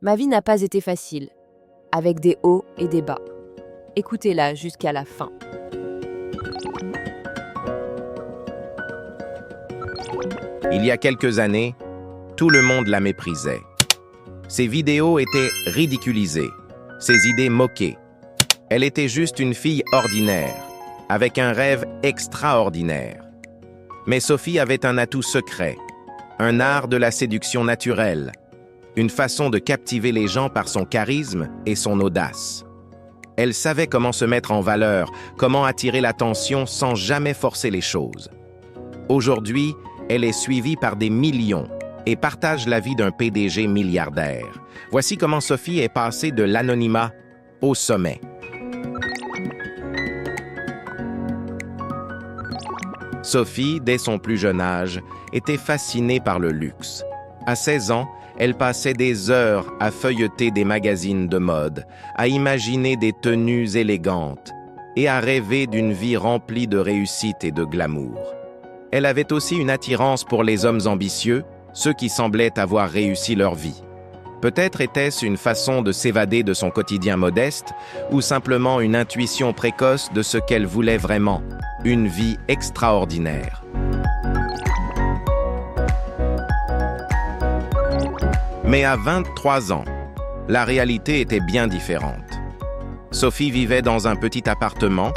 Ma vie n'a pas été facile, avec des hauts et des bas. Écoutez-la jusqu'à la fin. Il y a quelques années, tout le monde la méprisait. Ses vidéos étaient ridiculisées, ses idées moquées. Elle était juste une fille ordinaire, avec un rêve extraordinaire. Mais Sophie avait un atout secret, un art de la séduction naturelle, une façon de captiver les gens par son charisme et son audace. Elle savait comment se mettre en valeur, comment attirer l'attention sans jamais forcer les choses. Aujourd'hui, elle est suivie par des millions et partage la vie d'un PDG milliardaire. Voici comment Sophie est passée de l'anonymat au sommet. Sophie, dès son plus jeune âge, était fascinée par le luxe. À 16 ans, elle passait des heures à feuilleter des magazines de mode, à imaginer des tenues élégantes et à rêver d'une vie remplie de réussite et de glamour. Elle avait aussi une attirance pour les hommes ambitieux, ceux qui semblaient avoir réussi leur vie. Peut-être était-ce une façon de s'évader de son quotidien modeste ou simplement une intuition précoce de ce qu'elle voulait vraiment, une vie extraordinaire. Mais à 23 ans, la réalité était bien différente. Sophie vivait dans un petit appartement,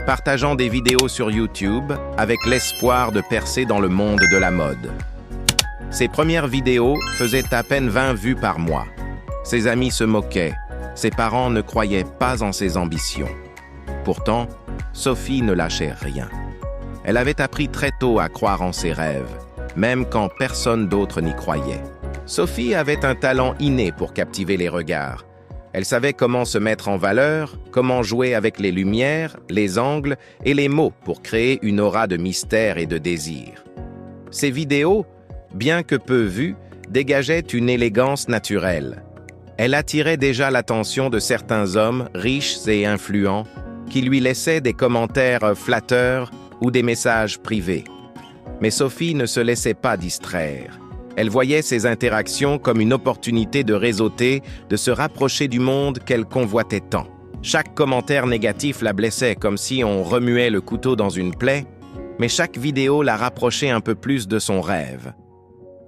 partageant des vidéos sur YouTube avec l'espoir de percer dans le monde de la mode. Ses premières vidéos faisaient à peine 20 vues par mois. Ses amis se moquaient, ses parents ne croyaient pas en ses ambitions. Pourtant, Sophie ne lâchait rien. Elle avait appris très tôt à croire en ses rêves, même quand personne d'autre n'y croyait. Sophie avait un talent inné pour captiver les regards. Elle savait comment se mettre en valeur, comment jouer avec les lumières, les angles et les mots pour créer une aura de mystère et de désir. Ses vidéos, bien que peu vues, dégageaient une élégance naturelle. Elle attirait déjà l'attention de certains hommes riches et influents qui lui laissaient des commentaires flatteurs ou des messages privés. Mais Sophie ne se laissait pas distraire. Elle voyait ces interactions comme une opportunité de réseauter, de se rapprocher du monde qu'elle convoitait tant. Chaque commentaire négatif la blessait comme si on remuait le couteau dans une plaie, mais chaque vidéo la rapprochait un peu plus de son rêve.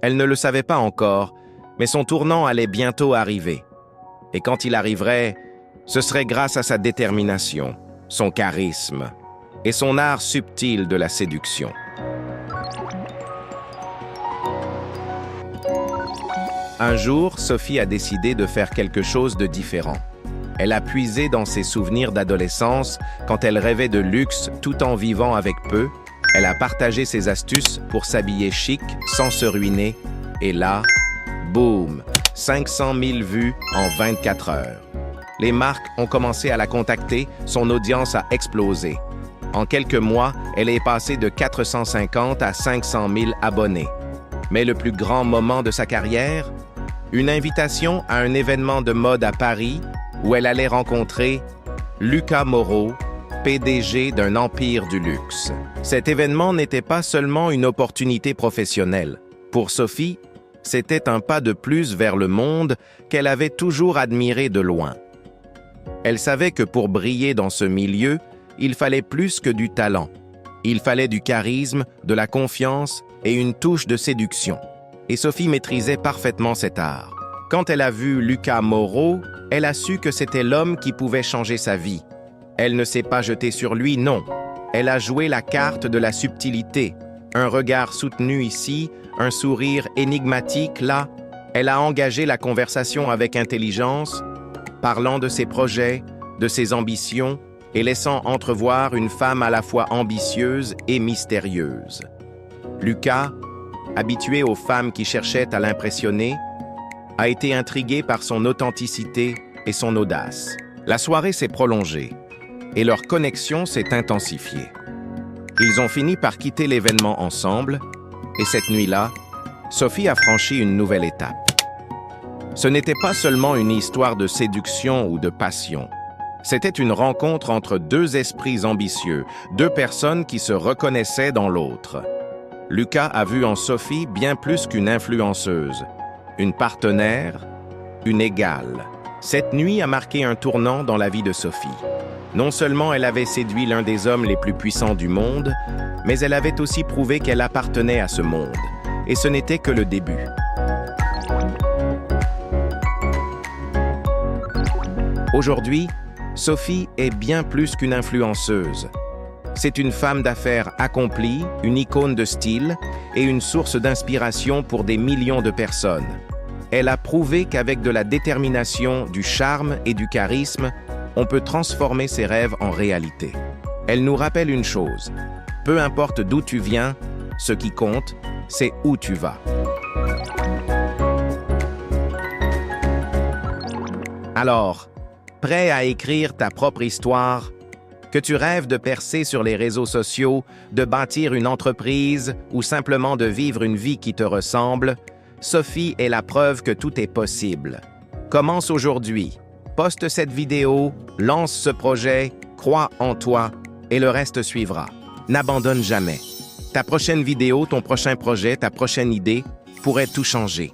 Elle ne le savait pas encore, mais son tournant allait bientôt arriver. Et quand il arriverait, ce serait grâce à sa détermination, son charisme et son art subtil de la séduction. Un jour, Sophie a décidé de faire quelque chose de différent. Elle a puisé dans ses souvenirs d'adolescence quand elle rêvait de luxe tout en vivant avec peu. Elle a partagé ses astuces pour s'habiller chic sans se ruiner. Et là, boum, 500 000 vues en 24 heures. Les marques ont commencé à la contacter, son audience a explosé. En quelques mois, elle est passée de 450 à 500 000 abonnés. Mais le plus grand moment de sa carrière, une invitation à un événement de mode à Paris où elle allait rencontrer Luca Moreau, PDG d'un empire du luxe. Cet événement n'était pas seulement une opportunité professionnelle. Pour Sophie, c'était un pas de plus vers le monde qu'elle avait toujours admiré de loin. Elle savait que pour briller dans ce milieu, il fallait plus que du talent. Il fallait du charisme, de la confiance et une touche de séduction. Et Sophie maîtrisait parfaitement cet art. Quand elle a vu Luca Moreau, elle a su que c'était l'homme qui pouvait changer sa vie. Elle ne s'est pas jetée sur lui, non. Elle a joué la carte de la subtilité. Un regard soutenu ici, un sourire énigmatique là. Elle a engagé la conversation avec intelligence, parlant de ses projets, de ses ambitions et laissant entrevoir une femme à la fois ambitieuse et mystérieuse. Luca, habitué aux femmes qui cherchaient à l'impressionner, a été intrigué par son authenticité et son audace. La soirée s'est prolongée et leur connexion s'est intensifiée. Ils ont fini par quitter l'événement ensemble et cette nuit-là, Sophie a franchi une nouvelle étape. Ce n'était pas seulement une histoire de séduction ou de passion. C'était une rencontre entre deux esprits ambitieux, deux personnes qui se reconnaissaient dans l'autre. Luca a vu en Sophie bien plus qu'une influenceuse, une partenaire une égale. Cette nuit a marqué un tournant dans la vie de Sophie. Non seulement elle avait séduit l'un des hommes les plus puissants du monde, mais elle avait aussi prouvé qu'elle appartenait à ce monde. Et ce n'était que le début. Aujourd'hui, Sophie est bien plus qu'une influenceuse. C'est une femme d'affaires accomplie, une icône de style et une source d'inspiration pour des millions de personnes. Elle a prouvé qu'avec de la détermination, du charme et du charisme, on peut transformer ses rêves en réalité. Elle nous rappelle une chose, peu importe d'où tu viens, ce qui compte, c'est où tu vas. Alors, prêt à écrire ta propre histoire? Que tu rêves de percer sur les réseaux sociaux, de bâtir une entreprise ou simplement de vivre une vie qui te ressemble, Sophie est la preuve que tout est possible. Commence aujourd'hui. Poste cette vidéo, lance ce projet, crois en toi et le reste suivra. N'abandonne jamais. Ta prochaine vidéo, ton prochain projet, ta prochaine idée pourrait tout changer.